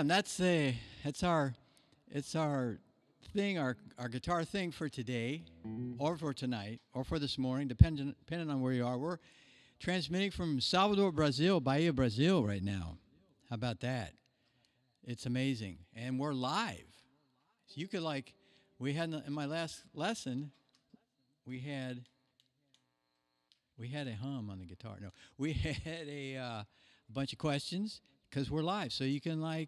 Lamb. It's our thing, our guitar thing for today, or for tonight, or for this morning, depending on where you are. We're transmitting from Salvador, Brazil, Bahia, Brazil, right now. How about that? It's amazing, and we're live. So you could we had in my last lesson, we had a hum on the guitar. No, we had a bunch of questions because we're live. So you can right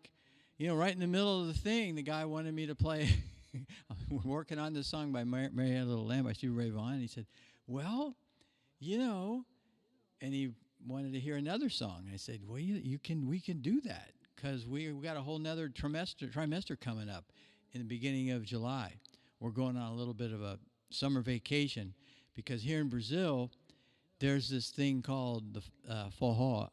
in the middle of the thing, the guy wanted me to play. We're working on this song by Mary Had a Little Lamb by Stevie Ray Vaughan. And he said, well, and he wanted to hear another song. And I said, well, we can do that because we got a whole nother trimester coming up in the beginning of July. We're going on a little bit of a summer vacation because here in Brazil, there's this thing called the Forró.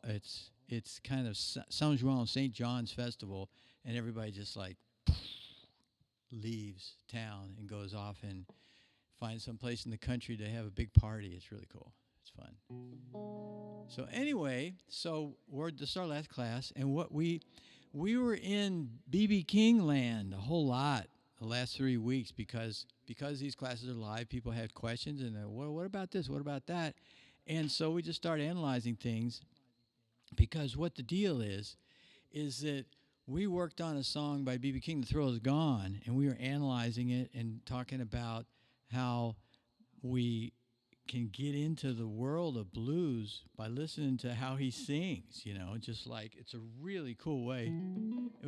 It's kind of São João, St. John's festival, and everybody just leaves town and goes off and finds some place in the country to have a big party. It's really cool. It's fun. So anyway, this is our last class, and what we were in B.B. King land a whole lot the last 3 weeks because these classes are live. People had questions and what about this? What about that? And so we just started analyzing things because what the deal is that we worked on a song by B.B. King, The Thrill Is Gone, and we were analyzing it and talking about how we can get into the world of blues by listening to how he sings, just it's a really cool way. It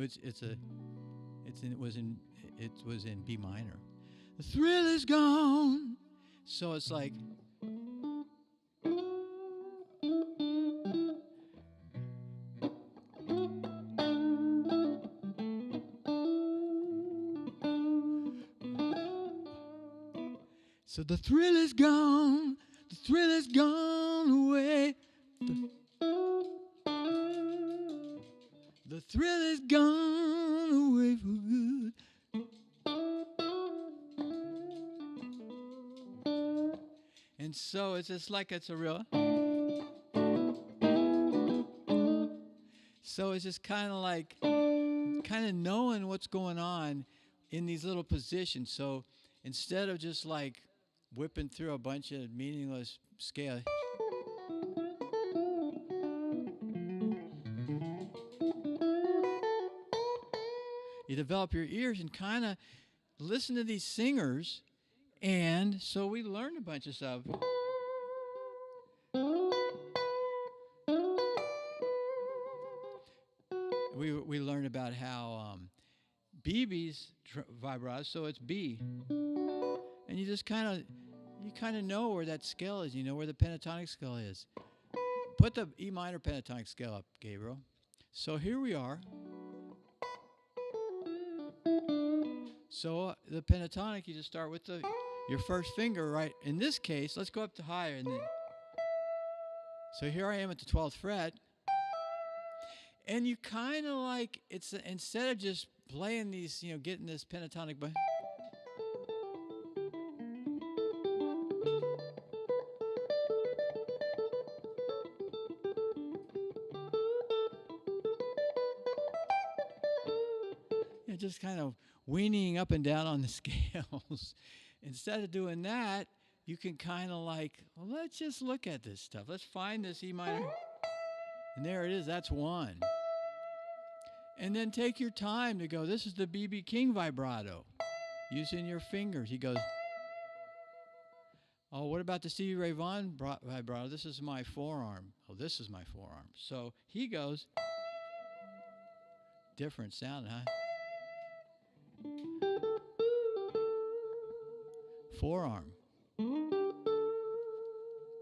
was in B minor. The thrill is gone. So it's like so the thrill is gone, the thrill is gone away. The thrill is gone away for good. And so it's just it's a real. So it's just kind of knowing what's going on in these little positions. So instead of just whipping through a bunch of meaningless scale. You develop your ears and kind of listen to these singers, and so we learned a bunch of stuff. We learned about how BB's vibrato, so it's B. And you just kind of know where that scale is. You know where the pentatonic scale is. Put the E minor pentatonic scale up, Gabriel. So here we are. So the pentatonic, you just start with your first finger, right? In this case, let's go up to higher. So here I am at the 12th fret. And you kind of it's instead of just playing these, getting this pentatonic. Just kind of weaning up and down on the scales. Instead of doing that, you can kind of let's just look at this stuff. Let's find this E minor. And there it is. That's one. And then take your time to go, this is the B.B. King vibrato. Using your fingers. He goes, oh, what about the Stevie Ray Vaughan vibrato? This is my forearm. Oh, this is my forearm. So he goes, different sound, huh? Forearm.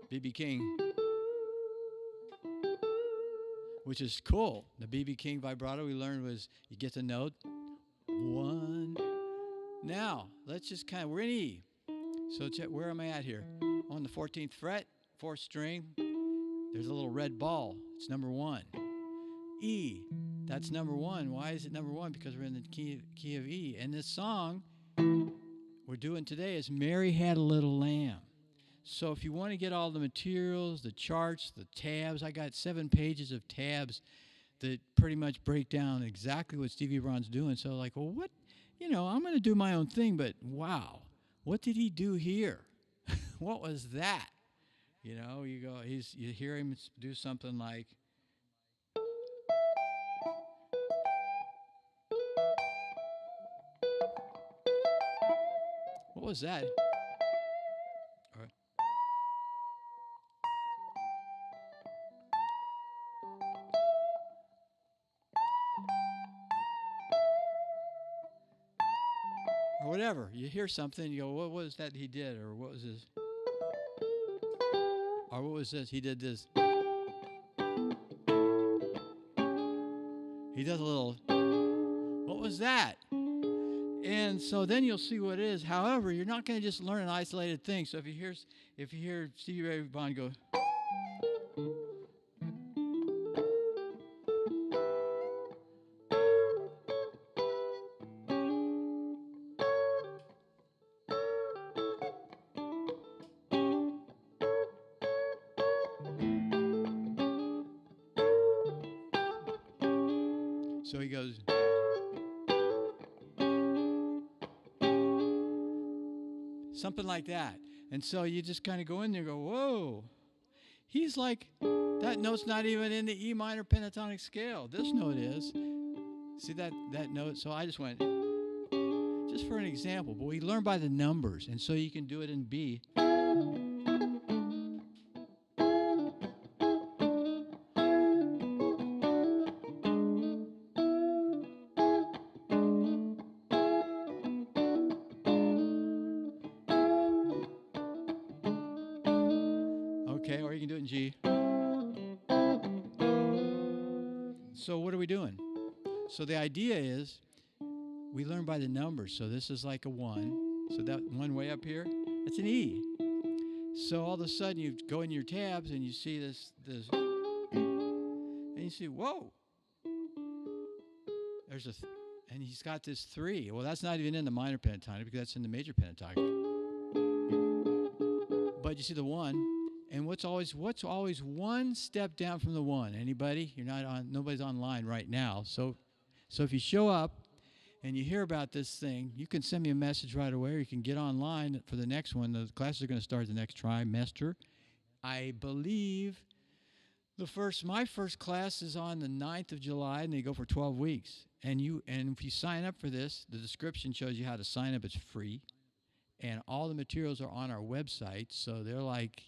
B.B. King. Which is cool. The B.B. King vibrato we learned was you get the note. One. Now, let's just we're in E. So check, where am I at here? On the 14th fret, 4th string. There's a little red ball. It's number 1. E. That's number 1. Why is it number 1? Because we're in the key of E. And this song we're doing today is Mary Had a Little Lamb. So if you want to get all the materials, the charts, the tabs, I got 7 pages of tabs that pretty much break down exactly what Stevie Vaughan's doing. So like, well, what, I'm going to do my own thing, but wow, what did he do here? What was that? You go, you hear him do something like, what was that? Or, or whatever. You hear something, you go, what was that he did? Or what was this? Or what was this? He did this. He does a little, what was that? And so then you'll see what it is. However, you're not going to just learn an isolated thing. So if you hear Stevie Ray Vaughan go, so he goes, something like that. And so you just kind of go in there and go, whoa. He's like, that note's not even in the E minor pentatonic scale. This note is. See that note? So I just went, just for an example. But we learn by the numbers. And so you can do it in B. Okay, or you can do it in G. So what are we doing? So the idea is we learn by the numbers. So this is like a 1. So that one way up here, it's an E. So all of a sudden you go in your tabs and you see this, and you see, whoa. There's and he's got this 3. Well, that's not even in the minor pentatonic because that's in the major pentatonic. But you see the 1. And what's always one step down from the 1? Anybody? Nobody's online right now. So if you show up and you hear about this thing, you can send me a message right away, or you can get online for the next one. The classes are going to start the next trimester. I believe my first class is on the 9th of July, and they go for 12 weeks. And if you sign up for this, the description shows you how to sign up. It's free. And all the materials are on our website, so they're like,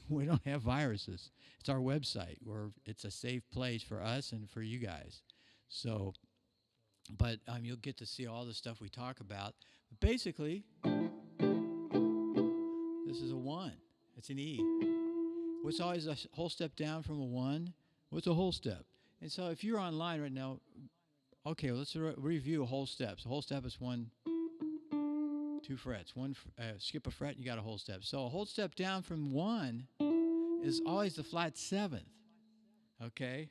we don't have viruses. It's our website where it's a safe place for us and for you guys. So, but you'll get to see all the stuff we talk about. But basically, this is a 1. It's an E. What's always a whole step down from a 1? What's a whole step? And so if you're online right now, okay, well, let's review whole steps. A whole step is 1, 2 frets. Skip a fret, you got a whole step. So a whole step down from 1 is always the flat 7th. Okay?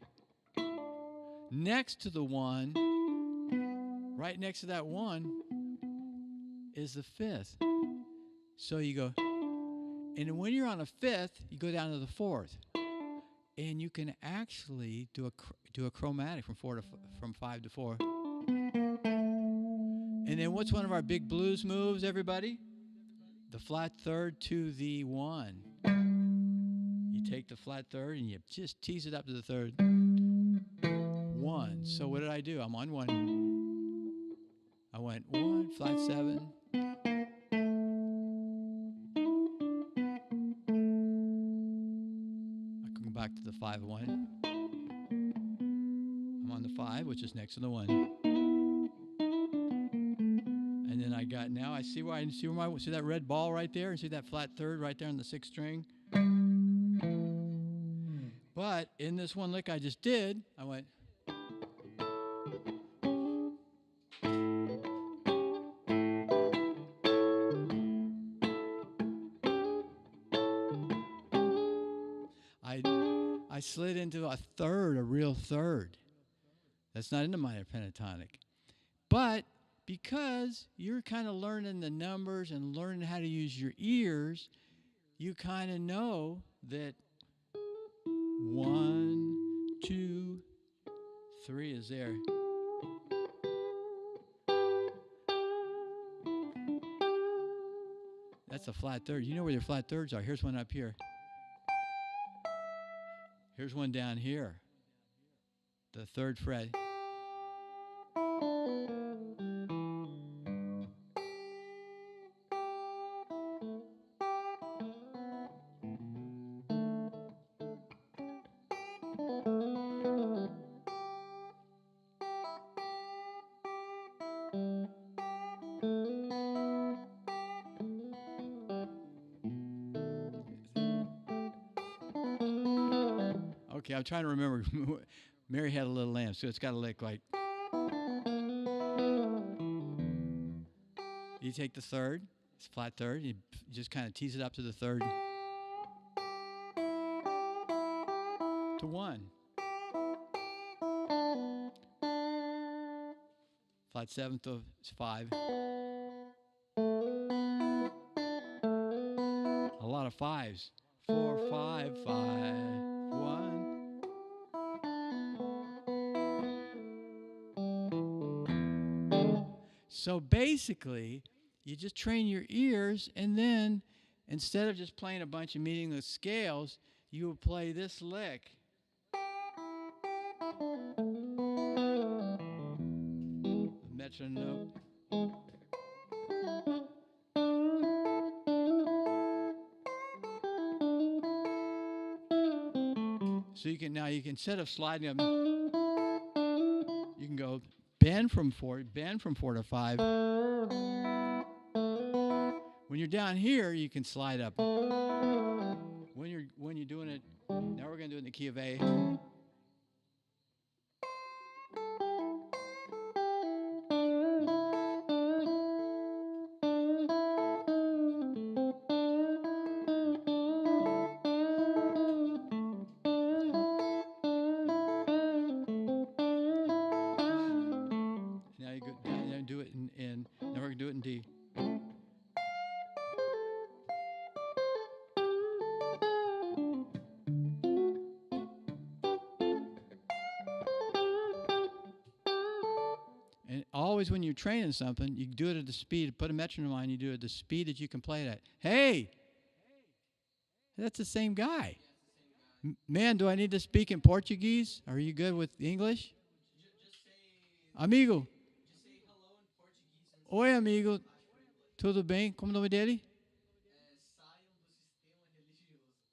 Next to the 1, right next to that 1, is the 5th. So you go, and when you're on a 5th, you go down to the 4th. And you can actually do a chromatic from 5 to 4. And then what's one of our big blues moves, everybody? The flat 3rd to the 1. You take the flat 3rd and you just tease it up to the 3rd. 1. So what did I do? I'm on 1. I went 1, flat 7. I can go back to the 5-1. I'm on the 5, which is next to the 1. And then I see that red ball right there, and see that flat 3rd right there on the 6th string. But in this one lick I just did, I went. I slid into a 3rd, a real 3rd. That's not in the minor pentatonic. But because you're kind of learning the numbers and learning how to use your ears, you kind of know that 1, 2, 3 is there. That's a flat third. You know where your flat thirds are. Here's one up here. Here's one down here. The 3rd fret. Okay, I'm trying to remember. Mary had a little lamb, so it's got to lick like. You take the 3rd, it's flat 3rd, you just kind of tease it up to the 3rd. To 1. Flat 7th to 5. A lot of 5s. 4, 5, 5, 1. So basically, you just train your ears, and then instead of just playing a bunch of meaningless scales, you will play this lick. Metronome. So you can instead of sliding up, you can go bend from 4 to 5. When you're down here, you can slide up. When you're doing it, now we're going to do it in the key of A. Now you go down and do it in. Now we're going to do it in D. And always when you're training something, you do it at the speed. Put a metronome on, you do it at the speed that you can play it at. Hey! That's the same guy. Man, do I need to speak in Portuguese? Are you good with English? Just say, Amigo. just say hello in Portuguese and Oi, amigo. Tudo bem? Como é o nome dele?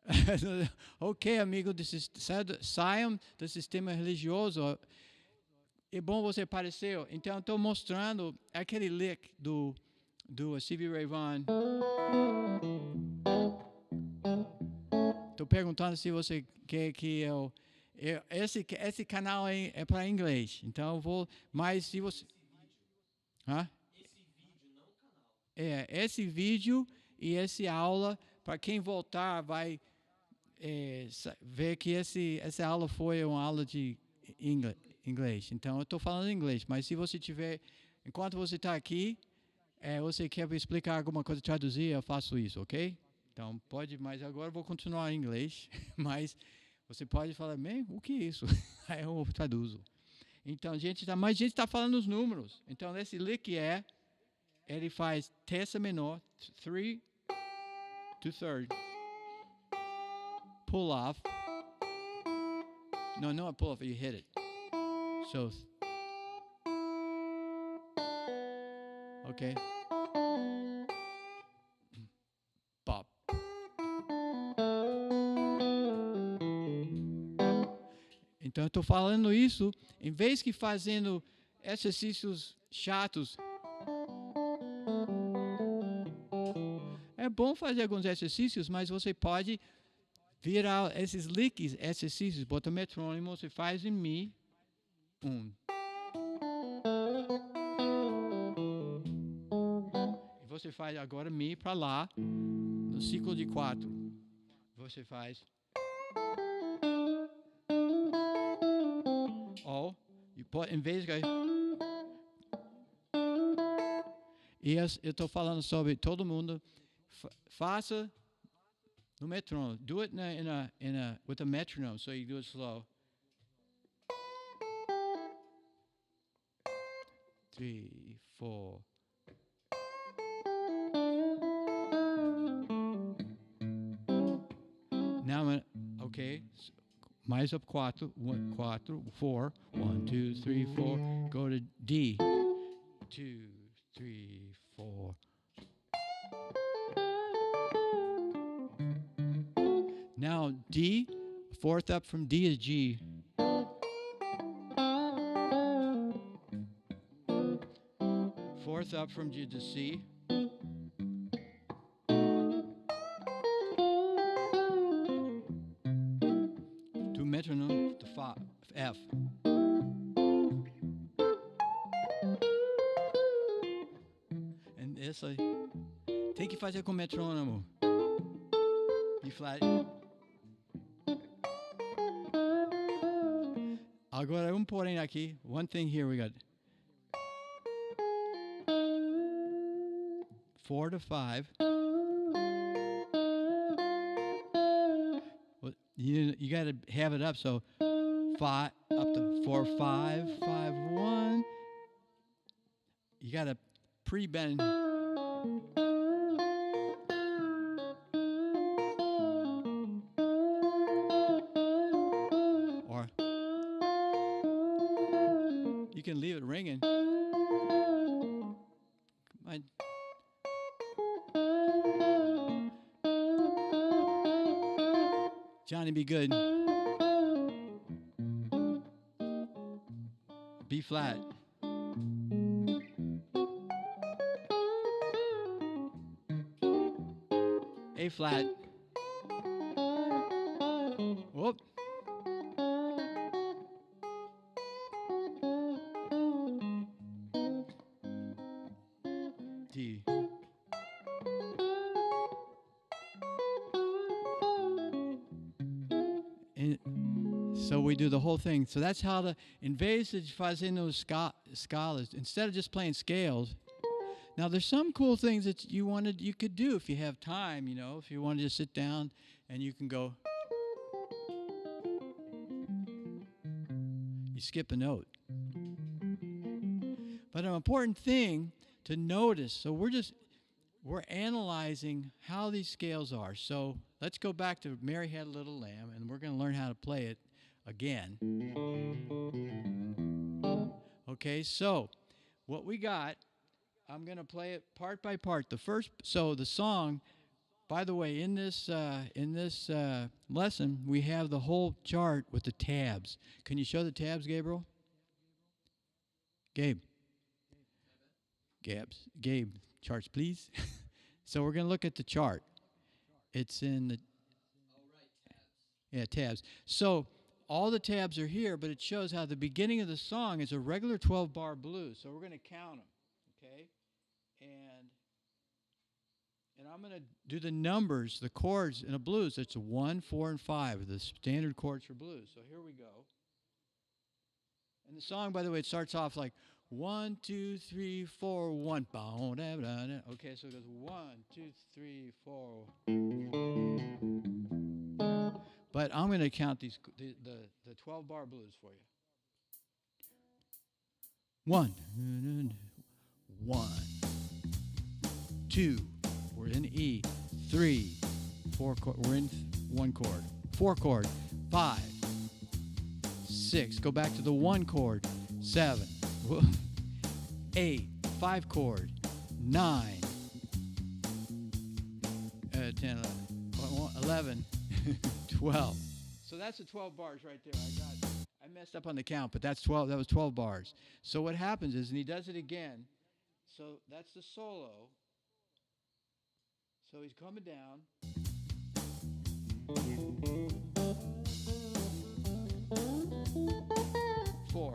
saiam do sistema religioso. Ok, amigo, saiam do sistema religioso. É bom você apareceu. Então, estou mostrando aquele lick do Stevie Ray Vaughan. Estou perguntando se você quer que eu... Esse canal é para inglês. Então, eu vou... Mas se você... Hã? Esse vídeo, não o canal. Esse vídeo e essa aula, para quem voltar, vai ver que essa aula foi uma aula de inglês. Então, eu estou falando inglês, mas se você tiver, enquanto você está aqui, você quer explicar alguma coisa, traduzir, eu faço isso, ok? Então, pode, mas agora eu vou continuar em inglês, mas você pode falar, o que é isso? Aí eu traduzo. Então, mas a gente está falando os números. Então, esse lick ele faz terça menor, 3 to 3rd, pull off. No, not pull off, you hit it. So, okay. Pop. Então, eu estou falando isso, em vez que fazendo exercícios chatos. É bom fazer alguns exercícios, mas você pode virar esses licks, exercícios, bota o metrônomo, você faz em Mi. 1. E você faz agora Mi para lá, no ciclo de 4. Você faz. Ó, em vez de... E eu estou falando sobre todo mundo. Faça no metronome. Do it with a metronome, so you do it slow. 3, 4. Now I'm gonna, okay. Mais up 4, 4. 1, 2, 3, 4. Go to D. 2, 3, 4. Now D, fourth up from D is G. Fourth up from G to C. To metronome, to F. And essa tem que fazer com metrônomo. B flat. Agora porém aqui. One thing here we got 4 to 5. Well, you got to have it up. So 5 up to 4, 5, 5, 1. You got to pre-bend. Or you can leave it ringing. Johnny, be good. B flat. A flat. Whoop. D. And so we do the whole thing. So that's how the em vez de fazendo scalas, instead of just playing scales. Now there's some cool things that you could do if you have time, if you want to just sit down and you can go. You skip a note. But an important thing to notice, so we're analyzing how these scales are. So let's go back to Mary Had a Little Lamb, and we're going to learn how to play it again. Okay, so what we got, I'm going to play it part by part. So the song, by the way, in this lesson, we have the whole chart with the tabs. Can you show the tabs, Gabriel? Gabe, charts, please. So we're going to look at the chart. It's in the... tabs. So all the tabs are here, but it shows how the beginning of the song is a regular 12-bar blues. So we're going to count them, okay? And I'm going to do the numbers, the chords in a blues. It's a 1, 4, and 5, the standard chords for blues. So here we go. And the song, by the way, it starts off like 1, 2, 3, 4, 1. Okay, so it goes 1, 2, 3, 4. But I'm going to count the 12-bar blues for you. 1, 2. We're in E. 3, 4. We're in 1 chord. 4 chord. 5, 6. Go back to the 1 chord. 7. 8. 5 chord. 9. 10. 11. 12. So that's the 12 bars right there. I messed up on the count, but that's 12. That was 12 bars. So what happens is, and he does it again. So that's the solo. So he's coming down. 4.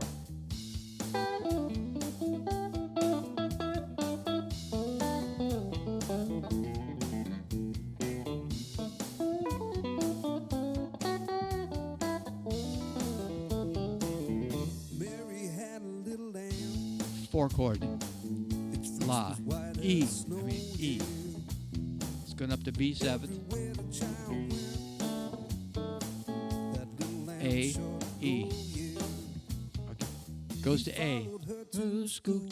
Mary had a little lamb. 4 chord. La. E. E. It's going up to B7. A. E. Okay. Goes to A. to school.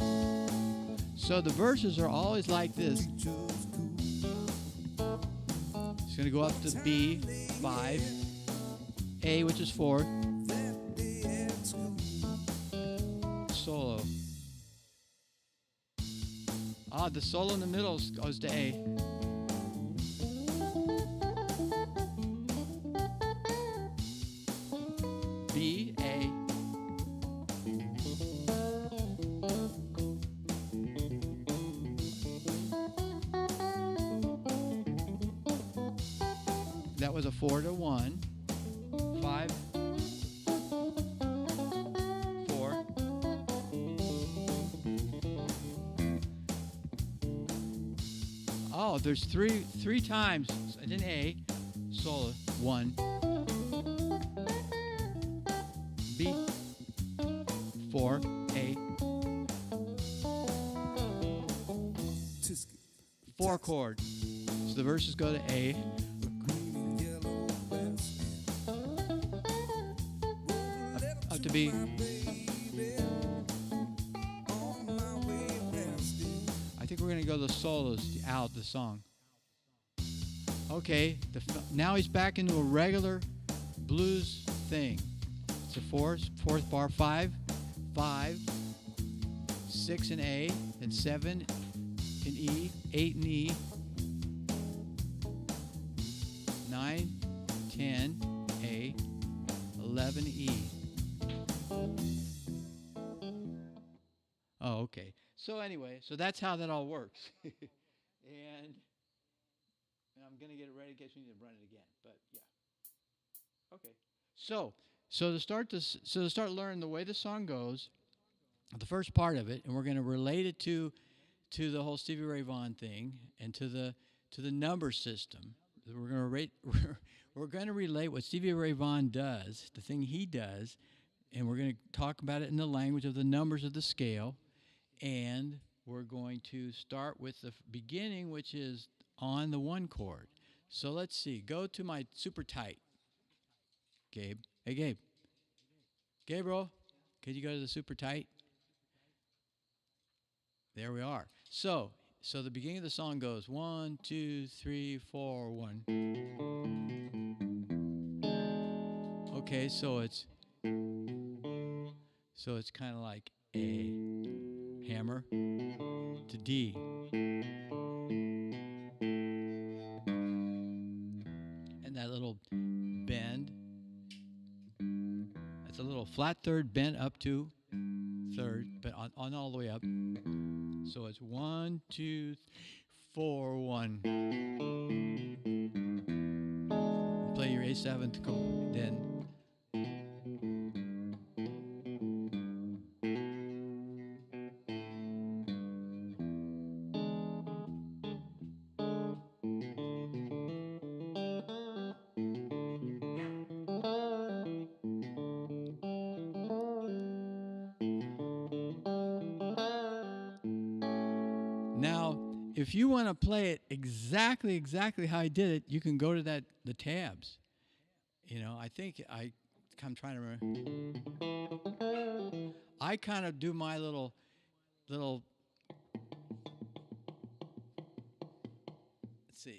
So the verses are always like this. Teacher was cool. It's going to go up to B, 5, A, which is 4, That day at school. solo. Ah, the solo in the middle goes to A. B, A. That was a 4 to 1. 5, 4. Oh, there's three times in A, solo, 1. B, 4, A, Tisky. 4 chord. So the verses go to A. A green and yellow basket. Up to B. My baby. On my way past it. I think we're going to go the solos out the song. Okay, now he's back into a regular blues thing. It's a fourth bar, 5, 5, 6 in A, and 7 in E, 8 in E, 9, 10, A, 11 E. Oh, okay. So anyway, so that's how that all works. and I'm going to get it ready in case we need to run it again. But yeah. Okay. So to start learning the way the song goes, the first part of it, and we're going to relate it to the whole Stevie Ray Vaughan thing and to the number system. We're going to relate what Stevie Ray Vaughan does, the thing he does, and we're going to talk about it in the language of the numbers of the scale. And we're going to start with the beginning, which is on the 1 chord. So let's see. Go to my super tight. Gabe. Hey, Gabe. Gabriel, could you go to the super tight? There we are. So the beginning of the song goes 1, 2, 3, 4, 1. Okay, so it's kind of like A, hammer, to D. And that little bend, that's a little flat third bent up to third, but on all the way up. So it's 1, 2, 4, 1. Play your A7th chord, then. Now, if you want to play it exactly how I did it, you can go to the tabs. You know, I'm trying to remember. I kind of do my little. Let's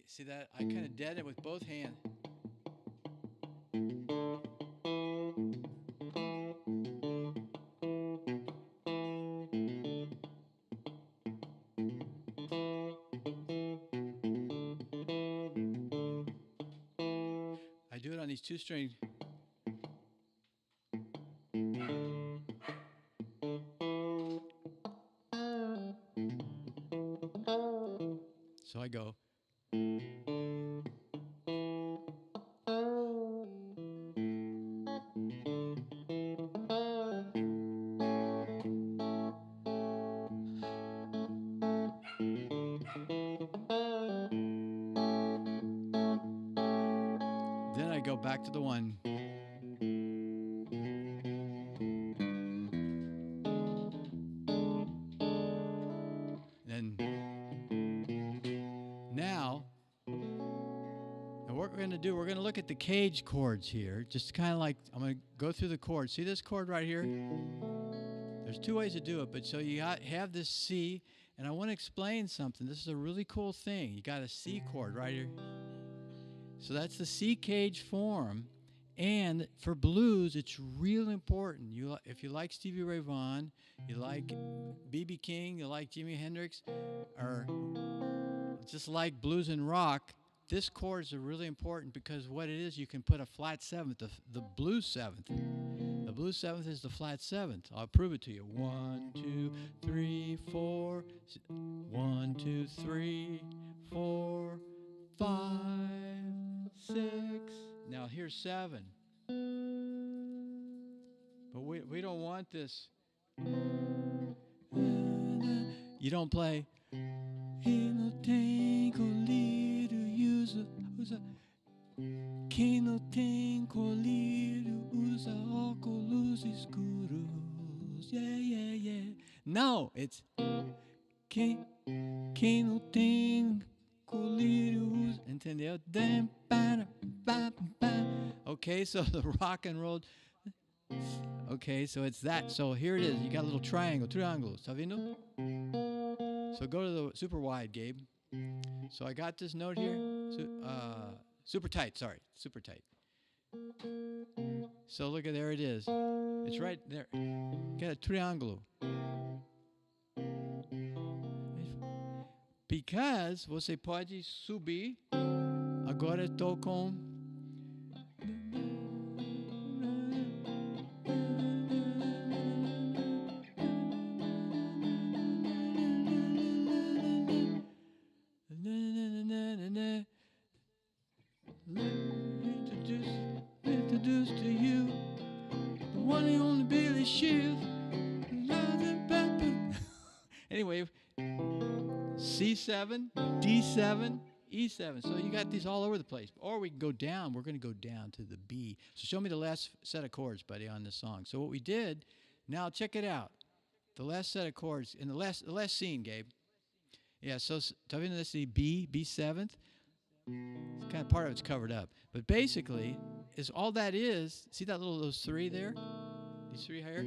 see that? I kind of dead it with both hands. I do it on these 2 strings. So I go. Then I go back to the 1. Then now, and what we're going to do, we're going to look at the cage chords here. Just kind of like, I'm going to go through the chords. See this chord right here? There's two ways to do it, but so you have this C, and I want to explain something. This is a really cool thing. You got a C chord right here. So that's the C cage form. And for blues, it's real important. If you like Stevie Ray Vaughan, you like B.B. King, you like Jimi Hendrix, or just like blues and rock, this chord is really important because what it is, you can put a flat seventh, the blues seventh. The blues seventh is the flat seventh. I'll prove it to you. 1, 2, 3, 4. 1, 2, 3, 4, 5, 6. Now here's 7. But we don't want this. You don't play. Quem não tem colírio usa. Quem não tem colírio usa óculos escuros. Yeah. No, it's quem não tem colírio usa. Entendeu? Okay, so the rock and roll. Okay, so it's that. So here it is. You got a little triangle. Tá vendo? So go to the super wide, Gabe. So I got this note here. Super tight. So look at, there it is. It's right there. Got a triangle. Because você pode subir. Agora estou com. Introduce to you the one and only Billy Shields. Anyway, C7, D7, E7. So you got these all over the place. Or we can go down. We're going to go down to the B. So show me the last set of chords, buddy, on this song. So what we did, now check it out. The last set of chords in the last scene, Gabe. Yeah, so let's see, B7th. It's kind of part of it's covered up. But basically, is all that is, see those three there? These three here?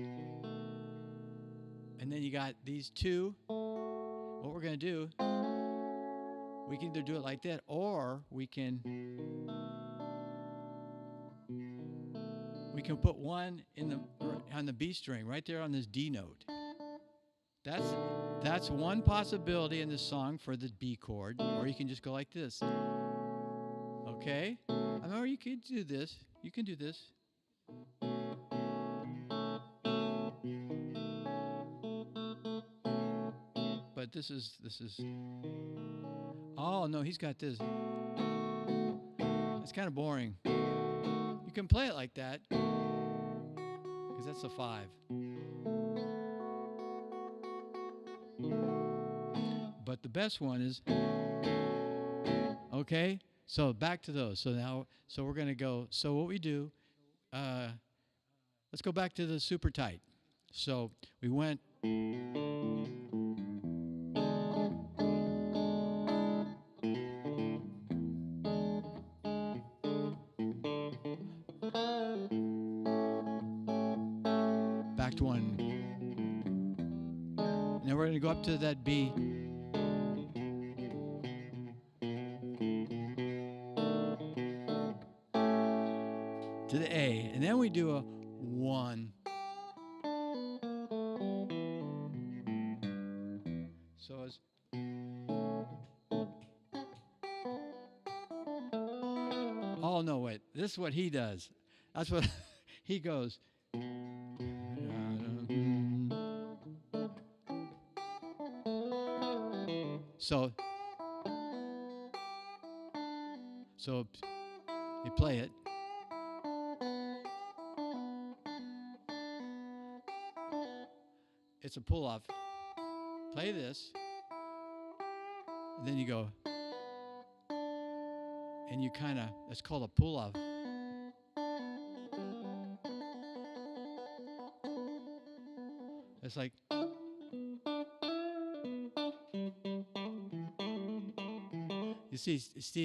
And then you got these two. What we're going to do, we can either do it like that, or we can put one on the B string right there on this D note. That's one possibility in this song for the B chord, or you can just go like this. Okay? Or you can do this. You can do this. But this is. Oh no, he's got this. It's kind of boring. You can play it like that because that's a 5. But the best one is, okay, so back to those. So we're going to go, so what we do, let's go back to the super tight. So we went. Back to 1. And then we're going to go up to that B. To the A, and then we do a 1. So it's oh no, wait. This is what he does. That's what he goes. So you play it. It's a pull-off. Play this. And then you go. And you kind of, it's called a pull-off. It's like. You see, this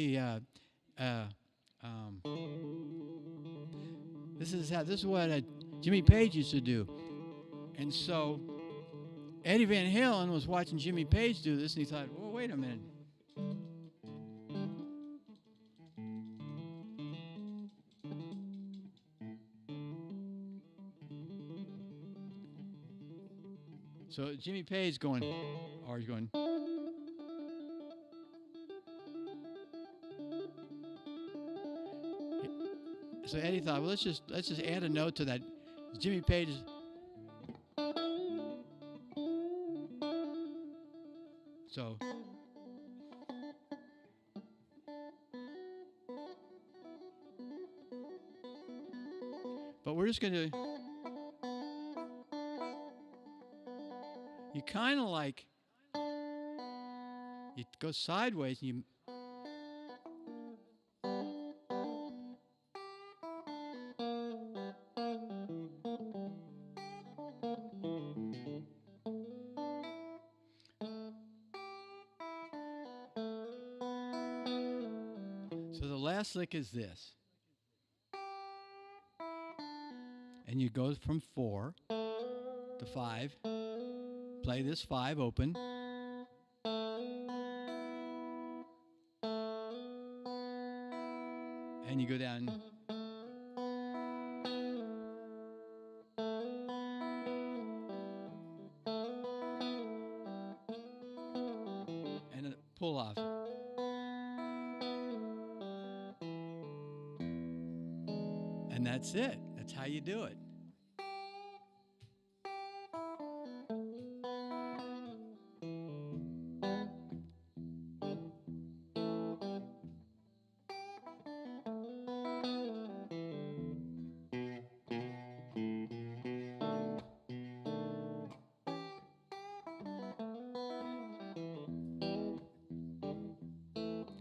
is what Jimmy Page used to do. And so Eddie Van Halen was watching Jimmy Page do this, and he thought, well, wait a minute. So Jimmy Page going, or he's going. So Eddie thought, well, let's just add a note to that. Jimmy Page. So. But we're just gonna. You kind of like. You go sideways and you. So the last lick is this. And you go from 4 to 5. Play this 5 open. And you go down. And a pull off. And that's it. That's how you do it.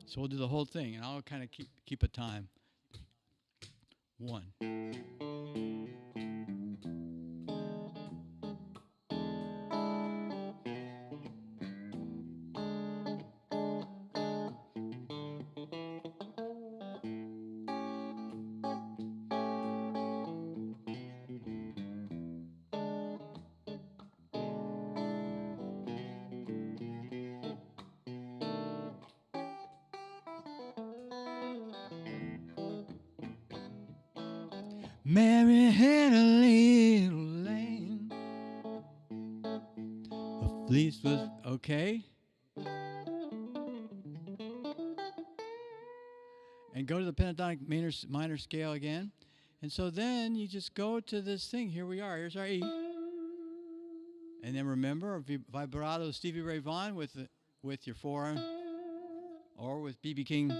So we'll do the whole thing, and I'll kind of keep a time. 1. Mary had a little lamb. The fleece was okay. And go to the pentatonic minor scale again. And so then you just go to this thing. Here we are. Here's our E. And then remember, vibrato Stevie Ray Vaughan with your forearm, or with B.B. King.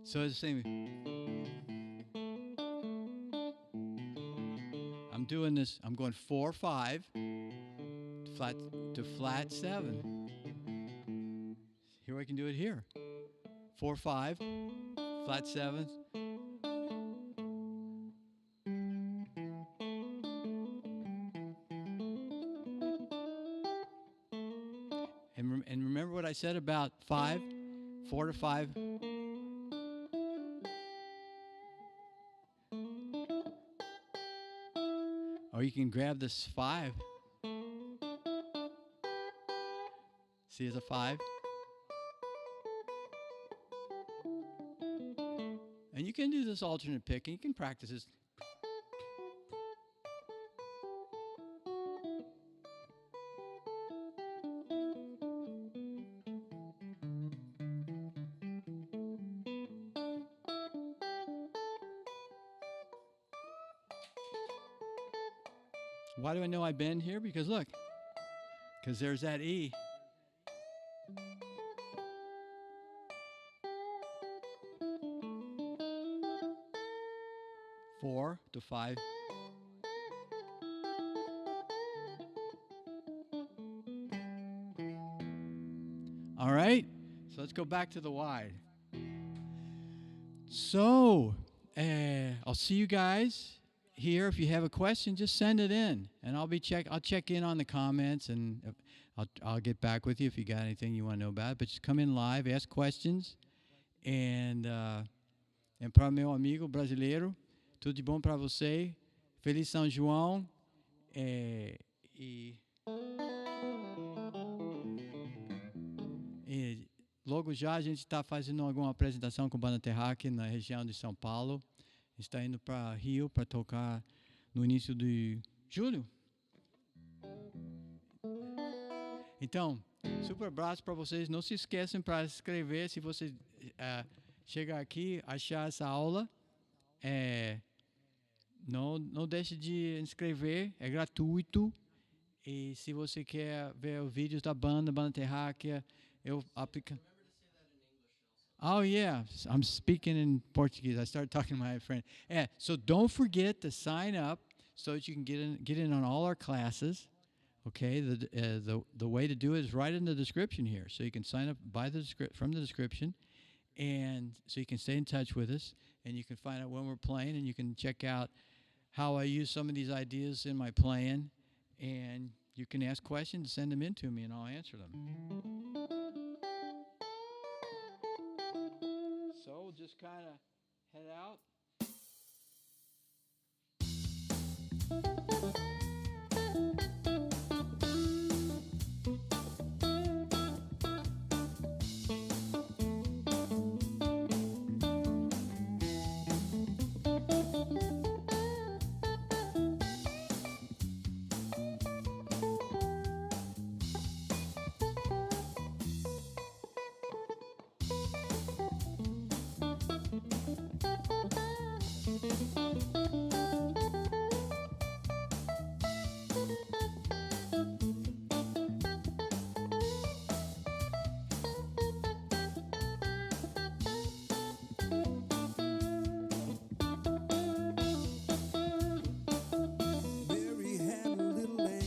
So it's the same. I'm doing this. I'm going 4, 5, to flat 7. Here I can do it here. 4, 5, flat 7. And remember what I said about 5, 4 to 5. Or you can grab this 5. See, it's a 5. And you can do this alternate picking. You can practice this. Why do I know I bend here? Because look, because there's that E. Four to 5. All right, so let's go back to the wide. So, I'll see you guys here. If you have a question, just send it in, and I'll check in on the comments, and I'll get back with you if you got anything you want to know about it. But just come in live, ask questions, and E para meu amigo brasileiro, tudo de bom para você. Feliz São João. É, e, e logo já a gente está fazendo alguma apresentação com banda terráquea na região de São Paulo. Está indo para Rio para tocar no início de julho. Então, super abraço para vocês. Não se esqueçam para se inscrever se você chegar aqui, achar essa aula. Não deixe de inscrever, é gratuito. E se você quer ver os vídeos da banda terráquea, eu aplico. Oh yeah, I'm speaking in Portuguese. I started talking to my friend. Yeah, so don't forget to sign up so that you can get in on all our classes. Okay, the way to do it is right in the description here. So you can sign up from the description, and so you can stay in touch with us, and you can find out when we're playing, and you can check out how I use some of these ideas in my playing, and you can ask questions, send them in to me, and I'll answer them. So we'll just kind of head out. Mary had a little lamb.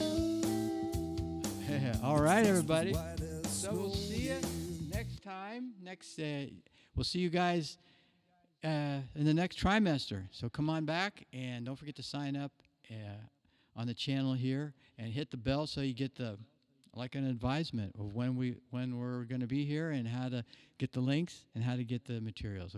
All right, everybody. White as So we'll snow, see you yeah. next time. We'll see you guys in the next trimester. So come on back, and don't forget to sign up on the channel here and hit the bell so you get an advisement of when we're going to be here and how to get the links and how to get the materials. Okay.